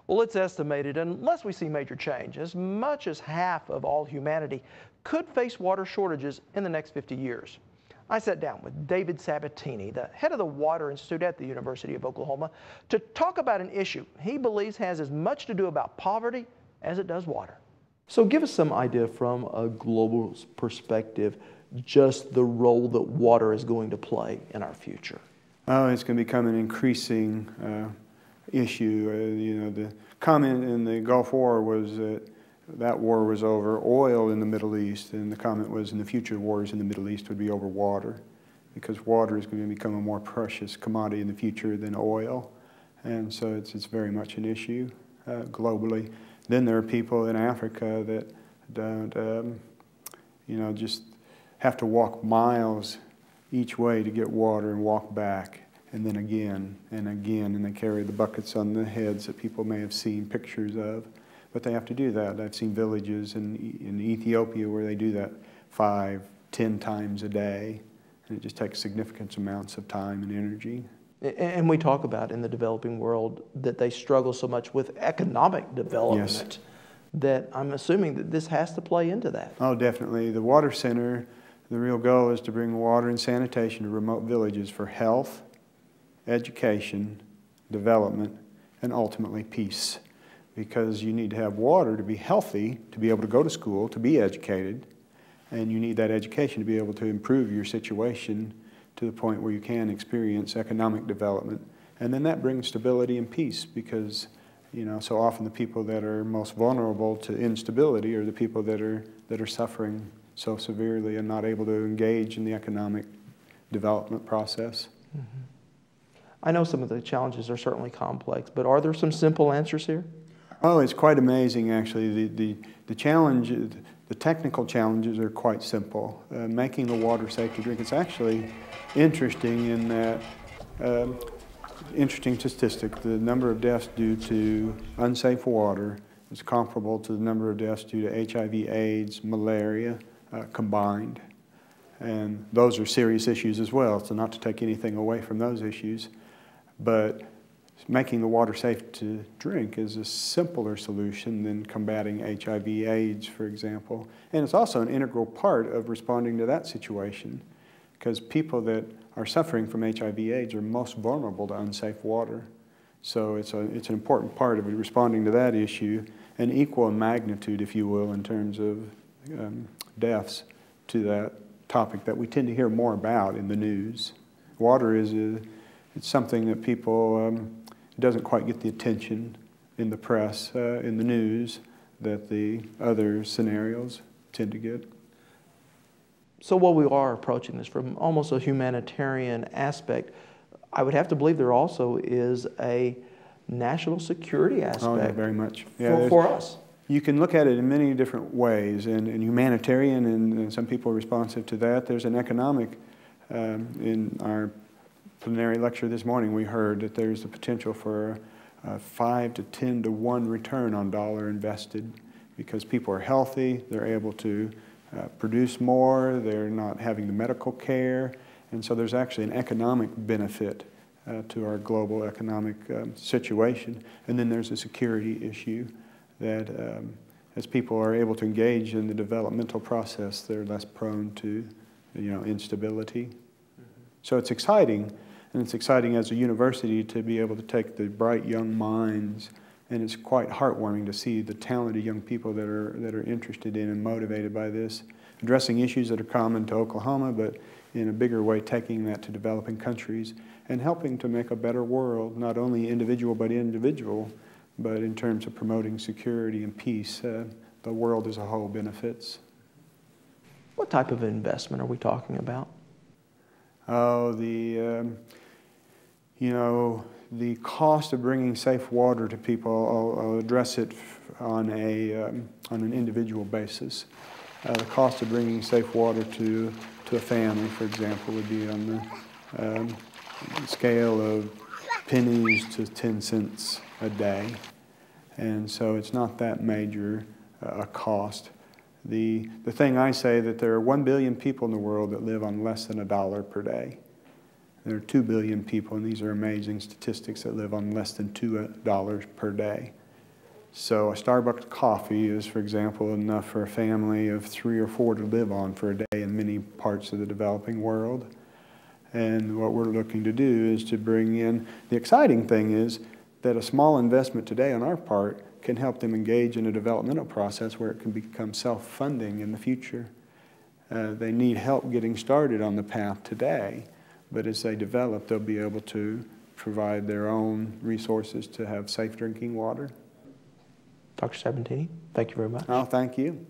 Well, it's estimated, unless we see major change, as much as half of all humanity could face water shortages in the next 50 years. I sat down with David Sabatini, the head of the Water Institute at the University of Oklahoma, to talk about an issue he believes has as much to do about poverty as it does water. So give us some idea from a global perspective, just the role that water is going to play in our future. Oh, it's going to become an increasing issue. You know, the comment in the Gulf War was that war was over oil in the Middle East, and the comment was in the future wars in the Middle East would be over water, because water is going to become a more precious commodity in the future than oil, and so it's very much an issue globally. Then there are people in Africa that don't, you know, just have to walk miles each way to get water and walk back, and then again and again, and they carry the buckets on the heads that people may have seen pictures of. But they have to do that. I've seen villages in Ethiopia where they do that 5, 10 times a day, and it just takes significant amounts of time and energy. And we talk about in the developing world that they struggle so much with economic development. Yes. That I'm assuming that this has to play into that. Oh, definitely. The Water Center, the real goal is to bring water and sanitation to remote villages for health, education, development, and ultimately peace. Because you need to have water to be healthy, to be able to go to school, to be educated, and you need that education to be able to improve your situation to the point where you can experience economic development. And then that brings stability and peace, because you know, so often the people that are most vulnerable to instability are the people that are suffering so severely and not able to engage in the economic development process. Mm-hmm. I know some of the challenges are certainly complex, but are there some simple answers here? Oh, it's quite amazing, actually. The challenge, the technical challenges are quite simple. Making the water safe to drink. It's actually interesting in that, interesting statistic, the number of deaths due to unsafe water is comparable to the number of deaths due to HIV/AIDS, malaria combined. And those are serious issues as well, so not to take anything away from those issues. But making the water safe to drink is a simpler solution than combating HIV/AIDS, for example. And it's also an integral part of responding to that situation, because people that are suffering from HIV/AIDS are most vulnerable to unsafe water. So it's an important part of responding to that issue, and equal in magnitude, if you will, in terms of deaths to that topic that we tend to hear more about in the news. Water is it's something that people doesn't quite get the attention in the press, in the news, that the other scenarios tend to get. So while we are approaching this from almost a humanitarian aspect, I would have to believe there also is a national security aspect. Oh, yeah, very much. Yeah, for us. You can look at it in many different ways, and humanitarian, and some people are responsive to that. There's an economic, in our plenary lecture this morning, we heard that there's the potential for a 5 to 10 to 1 return on dollar invested, because people are healthy, they're able to produce more, they're not having the medical care, and so there's actually an economic benefit to our global economic situation. And then there's a security issue that as people are able to engage in the developmental process, they're less prone to, you know, instability. Mm-hmm. So it's exciting. And it's exciting as a university to be able to take the bright young minds, and it's quite heartwarming to see the talented young people that are interested in and motivated by this, addressing issues that are common to Oklahoma, but in a bigger way taking that to developing countries and helping to make a better world, not only individual but individual, but in terms of promoting security and peace. The world as a whole benefits. What type of investment are we talking about? Oh, you know, the cost of bringing safe water to people, I'll address it on an individual basis. The cost of bringing safe water to a family, for example, would be on the scale of pennies to 10 cents a day. And so it's not that major a cost. The thing I say that there are 1 billion people in the world that live on less than $1 per day. There are 2 billion people, and these are amazing statistics, that live on less than $2 per day. So a Starbucks coffee is, for example, enough for a family of 3 or 4 to live on for a day in many parts of the developing world. And what we're looking to do is to bring in, the exciting thing is that a small investment today on our part can help them engage in a developmental process where it can become self-funding in the future. They need help getting started on the path today, but as they develop, they'll be able to provide their own resources to have safe drinking water. Dr. Sabatini, thank you very much. Oh, thank you.